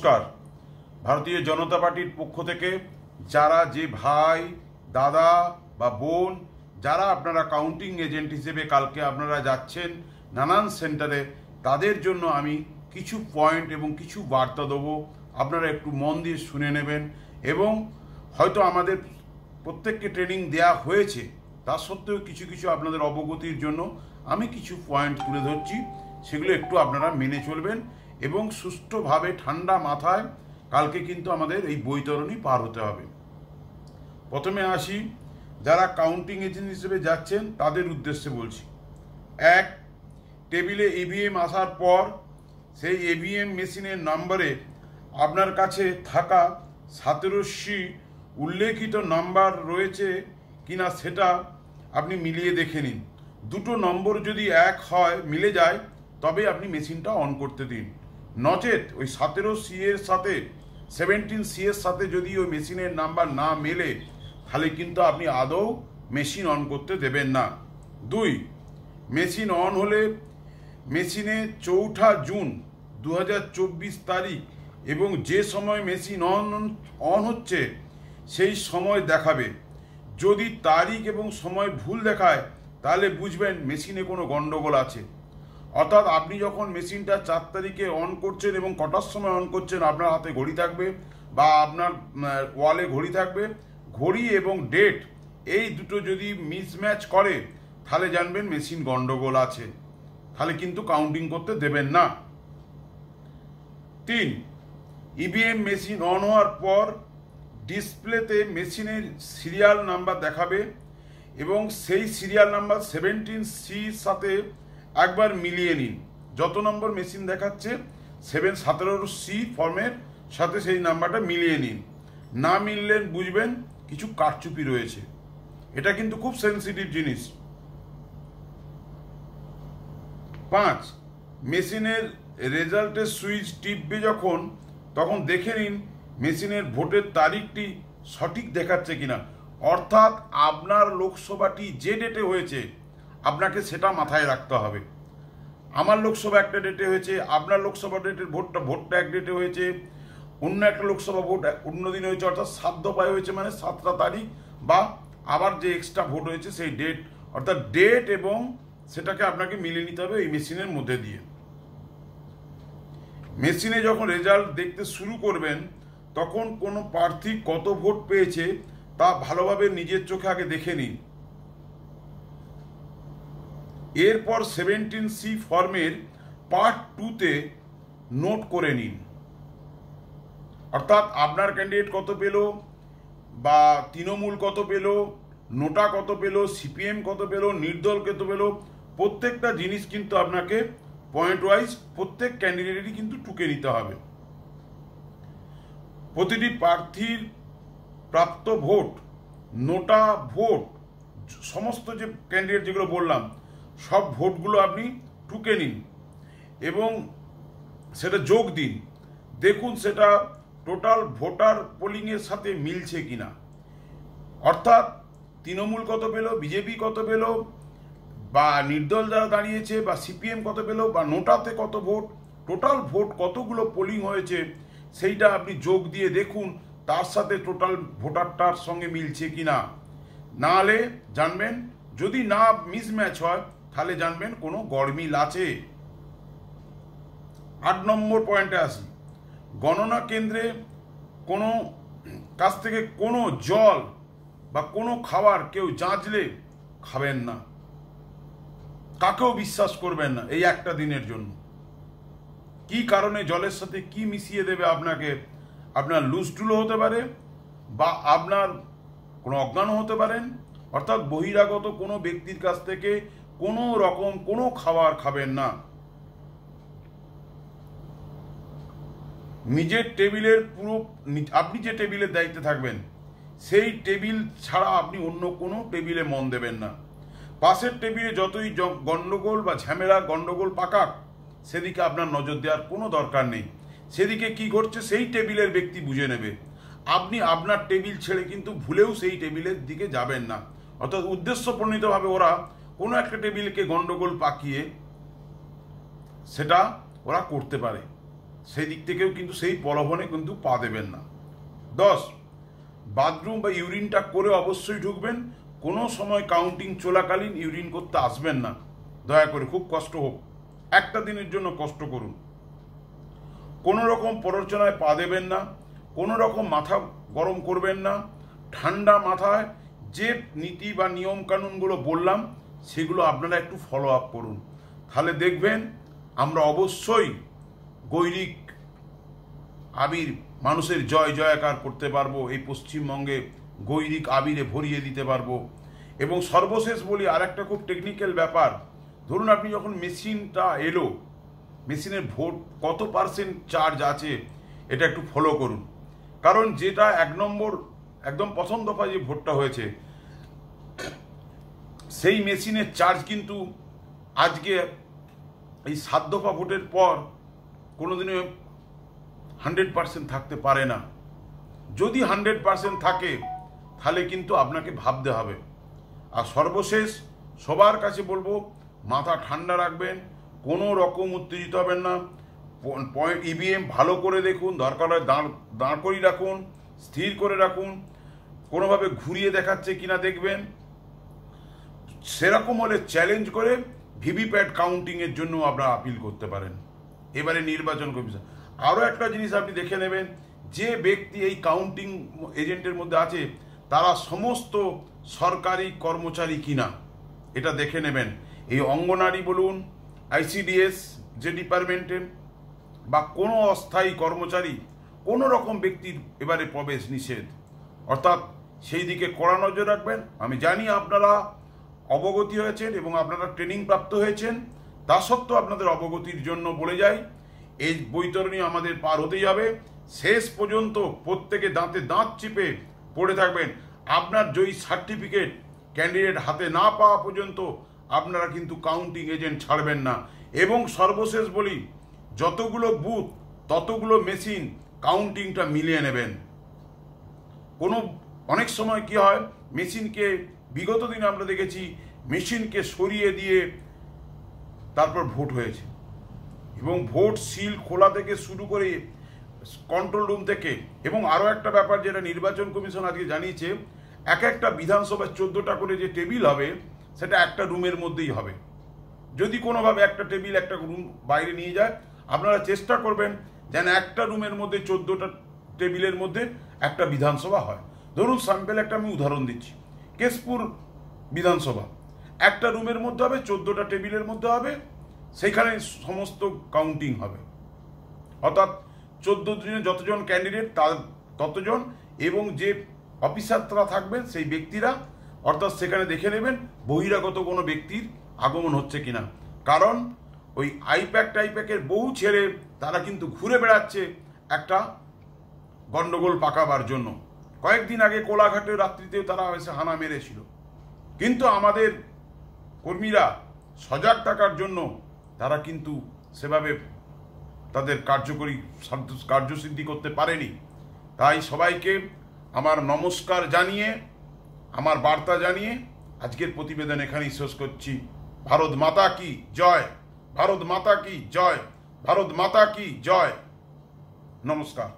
নমস্কার। ভারতীয় জনতা পার্টির পক্ষ থেকে যারা যে ভাই দাদা বা বোন যারা আপনারা কাউন্টিং এজেন্ট হিসেবে কালকে আপনারা যাচ্ছেন নানান সেন্টারে, তাদের জন্য আমি কিছু পয়েন্ট এবং কিছু বার্তা দেবো। আপনারা একটু মন দিয়ে শুনে নেবেন এবং হয়তো আমাদের প্রত্যেককে ট্রেনিং দেয়া হয়েছে, তা সত্ত্বেও কিছু কিছু আপনাদের অবগতির জন্য আমি কিছু পয়েন্ট তুলে ধরছি, সেগুলো একটু আপনারা মেনে চলবেন এবং সুষ্ঠুভাবে ঠান্ডা মাথায় কালকে কিন্তু আমাদের এই বৈতরণী পার হতে হবে। প্রথমে আসি, যারা কাউন্টিং এজেন্ট হিসেবে যাচ্ছেন তাদের উদ্দেশ্যে বলছি। এক, টেবিলে ইভিএম আসার পর সেই ইভিএম মেশিনের নম্বরে আপনার কাছে থাকা 17C উল্লেখিত নাম্বার রয়েছে কিনা সেটা আপনি মিলিয়ে দেখে নিন। দুটো নম্বর যদি এক হয়, মিলে যায়, তবে আপনি মেশিনটা অন করতে দিন। নচেত ওই 17C এর সাথে 17C এর সাথে যদি ওই মেশিনের নাম্বার না মেলে, তাহলে কিন্তু আপনি আদৌ মেশিন অন করতে দেবেন না। দুই, মেশিন অন হলে মেশিনে 4 জুন 2024 তারিখ এবং যে সময় মেশিন অন হচ্ছে সেই সময় দেখাবে। যদি তারিখ এবং সময় ভুল দেখায়, তাহলে বুঝবেন মেশিনে কোনো গন্ডগোল আছে। অর্থাৎ আপনি যখন মেশিনটা 4 তারিখে অন করছেন এবং কটার সময় অন করছেন, আপনার হাতে ঘড়ি থাকবে বা আপনার ওয়ালে ঘড়ি থাকবে, ঘড়ি এবং ডেট এই দুটো যদি মিসম্যাচ করে, তাহলে জানবেন মেশিন গন্ডগোল আছে, তাহলে কিন্তু কাউন্টিং করতে দেবেন না। 3, ইভিএম মেশিন অন হওয়ার পর ডিসপ্লেতে মেশিনের সিরিয়াল নাম্বার দেখাবে এবং সেই সিরিয়াল নাম্বার 17C সাথে একবার মিলিয়ে নিন। যত নম্বর মেশিন দেখাচ্ছে 17C ফর্মের সাথে সেই নাম্বারটা মিলিয়ে নিন। না মিললে বুঝবেন কিছু কারচুপি রয়েছে। এটা কিন্তু খুব সেন্সিটিভ জিনিস। 5, মেশিনের রেজাল্টের সুইচ টিপবে যখন, তখন দেখে নিন মেশিনের ভোটের তারিখটি সঠিক দেখাচ্ছে কিনা। অর্থাৎ আপনার লোকসভাটি যে ডেটে হয়েছে আপনাকে সেটা মাথায় রাখতে হবে। আমার লোকসভা একটা ডেটে হয়েছে, আপনার লোকসভা ডেটের ভোটটা এক ডেটে হয়েছে, অন্য একটা লোকসভা ভোট অন্য দিন হয়েছে, অর্থাৎ 7 দফায় হয়েছে, মানে 7টা তারিখ, বা আবার যে এক্সট্রা ভোট হয়েছে সেই ডেট, অর্থাৎ ডেট এবং সেটাকে আপনাকে মিলিয়ে নিতে হবে এই মেশিনের মধ্যে দিয়ে। মেশিনে যখন রেজাল্ট দেখতে শুরু করবেন, তখন কোনো প্রার্থী কত ভোট পেয়েছে তা ভালোভাবে নিজের চোখে আগে দেখে নিন। এরপর 17C ফর্মের পার্ট 2তে নোট করে নিন। অর্থাৎ আপনার ক্যান্ডিডেট কত পেল, বা তৃণমূল কত পেল, নোটা কত পেল, সিপিএম কত পেল, নির্দল কত পেল, প্রত্যেকটা জিনিস কিন্তু আপনাকে পয়েন্ট ওয়াইজ প্রত্যেক ক্যান্ডিডেটই কিন্তু টুকে নিতে হবে। প্রতিটি প্রার্থীর প্রাপ্ত ভোট, নোটা ভোট, সমস্ত যে ক্যান্ডিডেট যেগুলো বললাম, সব ভোটগুলো আপনি টুকে নিন এবং সেটা যোগ দিন। দেখুন সেটা টোটাল ভোটার পোলিংয়ের সাথে মিলছে কিনা। অর্থাৎ তৃণমূল কত পেল, বিজেপি কত পেল, বা নির্দল যারা দাঁড়িয়েছে, বা সিপিএম কত পেল, বা নোটাতে কত ভোট, টোটাল ভোট কতগুলো পোলিং হয়েছে, সেইটা আপনি যোগ দিয়ে দেখুন তার সাথে টোটাল ভোটারটার সঙ্গে মিলছে কিনা। না হলে জানবেন, যদি না মিসম্যাচ হয় তাহলে জানবেন কোনো গরমিল আছে। 8 নম্বর পয়েন্টে আসি, গণনা কেন্দ্রে কোনো কাছ থেকে কোনো জল বা কোনো খাবার কেউ যাচলে খাবেন না, কাকেও বিশ্বাস করবেন না এই একটা দিনের জন্য। কি কারণে জলের সাথে কি মিশিয়ে দেবে আপনাকে, আপনার লুজটুলো হতে পারে বা আপনার কোনো অজ্ঞানও হতে পারেন। অর্থাৎ বহিরাগত কোনো ব্যক্তির কাছ থেকে কোনো রকম কোনো খাবার খাবেন না। নিজের টেবিলের পুরো, আপনি যে টেবিলের দায়িত্বে থাকবেন সেই টেবিল ছাড়া আপনি অন্য কোনো টেবিলে মন দেবেন না। পাশের টেবিলে যতই গন্ডগোল বা ঝামেলা গন্ডগোল পাকাক, সেদিকে আপনার নজর দেওয়ার কোনো দরকার নেই। সেদিকে কি ঘটছে সেই টেবিলের ব্যক্তি বুঝে নেবে। আপনি আপনার টেবিল ছেড়ে কিন্তু ভুলেও সেই টেবিলের দিকে যাবেন না। অর্থাৎ উদ্দেশ্যপ্রণীতভাবে ওরা কোনো একটা টেবিলকে গন্ডগোল পাকিয়ে সেটা ওরা করতে পারে। সেই দিক থেকেও কিন্তু সেই প্রলোভনে কিন্তু পা দেবেন না। 10, বাথরুম বা ইউরিনটা করে অবশ্যই ঢুকবেন। কোনো সময় কাউন্টিং চলাকালীন ইউরিন করতে আসবেন না, দয়া করে, খুব কষ্ট হোক, একটা দিনের জন্য কষ্ট করুন। কোনো রকম প্ররোচনায় পা দেবেন না, কোনো রকম মাথা গরম করবেন না। ঠান্ডা মাথায় যে নীতি বা নিয়ম কানুনগুলো বললাম সেগুলো আপনারা একটু ফলো আপ করুন, তাহলে দেখবেন আমরা অবশ্যই গৈরিক আবির মানুষের জয় জয়কার করতে পারবো, এই পশ্চিমবঙ্গে গৈরিক আবিরে ভরিয়ে দিতে পারবো। এবং সর্বশেষ বলি আর একটা খুব টেকনিক্যাল ব্যাপার, ধরুন আপনি যখন মেশিনটা এলো, মেশিনের ভোট কত পার্সেন্ট চার্জ আছে এটা একটু ফলো করুন। কারণ যেটা 1 নম্বর একদম প্রথম দফা যে ভোটটা হয়েছে সেই মেশিনের চার্জ কিন্তু আজকে এই 7 দফা ভোটের পর কোনোদিনও 100% থাকতে পারে না। যদি 100% থাকে তাহলে কিন্তু আপনাকে ভাবতে হবে। আর সর্বশেষ সবার কাছে বলবো, মাথা ঠান্ডা রাখবেন, কোনো রকম উত্তেজিত হবেন না। ইভিএম ভালো করে দেখুন, দরকার হয় দাঁড় করিয়ে রাখুন, স্থির করে রাখুন, কোনোভাবে ঘুরিয়ে দেখাচ্ছে কিনা দেখবেন। সেরকম হলে চ্যালেঞ্জ করে ভিভিপ্যাট কাউন্টিংয়ের জন্য আপনারা আপিল করতে পারেন। এবারে নির্বাচন কমিশন আরও একটা জিনিস আপনি দেখে নেবেন, যে ব্যক্তি এই কাউন্টিং এজেন্টের মধ্যে আছে তারা সমস্ত সরকারি কর্মচারী কিনা এটা দেখে নেবেন। এই অঙ্গনারী বলুন, আইসিডিএস যে ডিপার্টমেন্টে বা কোনো অস্থায়ী কর্মচারী, কোনো রকম ব্যক্তির এবারে প্রবেশ নিষেধ, অর্থাৎ সেই দিকে কড়া নজর রাখবেন। আমি জানি আপনারা অবগতি হয়েছেন এবং আপনারা ট্রেনিং প্রাপ্ত হয়েছেন, তা সত্ত্বেও আপনাদের অবগতির জন্য বলে যাই, এই বৈতরণী আমাদের পার হতেই হবে। শেষ পর্যন্ত প্রত্যেকে দাঁতে দাঁত চিপে পড়ে থাকবেন। আপনার জয়ী সার্টিফিকেট ক্যান্ডিডেট হাতে না পাওয়া পর্যন্ত আপনারা কিন্তু কাউন্টিং এজেন্ট ছাড়বেন না। এবং সর্বশেষ বলি, যতগুলো বুথ ততগুলো মেশিন কাউন্টিংটা মিলিয়ে নেবেন। অনেক সময় কি হয়, মেশিনকে বিগত দিনে আমরা দেখেছি মেশিনকে সরিয়ে দিয়ে তারপর ভোট হয়েছে, এবং ভোট সিল খোলা থেকে শুরু করে কন্ট্রোল রুম থেকে। এবং আরও একটা ব্যাপার যেটা নির্বাচন কমিশন আজকে জানিয়েছে, একটা বিধানসভায় 14টা করে যে টেবিল হবে সেটা একটা রুমের মধ্যেই হবে। যদি কোনোভাবে একটা টেবিল একটা রুম বাইরে নিয়ে যায়, আপনারা চেষ্টা করবেন যেন একটা রুমের মধ্যে 14টা টেবিলের মধ্যে একটা বিধানসভা হয়। ধরুন স্যাম্পেল একটা আমি উদাহরণ দিচ্ছি, কেশপুর বিধানসভা একটা রুমের মধ্যে হবে, 14টা টেবিলের মধ্যে হবে, সেখানে সমস্ত কাউন্টিং হবে। অর্থাৎ 14 দিনে যতজন ক্যান্ডিডেট তার ততজন, এবং যে অফিসাররা থাকবেন সেই ব্যক্তিরা, অর্থাৎ সেখানে দেখে নেবেন বহিরাগত কোনো ব্যক্তির আগমন হচ্ছে কিনা। কারণ ওই টাইপ্যাকের বহু ছেড়ে তারা কিন্তু ঘুরে বেড়াচ্ছে একটা গন্ডগোল পাকাবার জন্য। কয়েকদিন আগে কোলাঘাটের রাত্রিতেও তারা এসে হানা মেরেছিল, কিন্তু আমাদের কর্মীরা সজাগ থাকার জন্য তারা কিন্তু সেভাবে তাদের কার্যসিদ্ধি করতে পারেনি। তাই সবাইকে আমার নমস্কার জানিয়ে, আমার বার্তা জানিয়ে আজকের প্রতিবেদন এখানেই শেষ করছি। ভারত মাতা কি জয়, ভারত মাতা কি জয়, ভারত মাতা কি জয়। নমস্কার।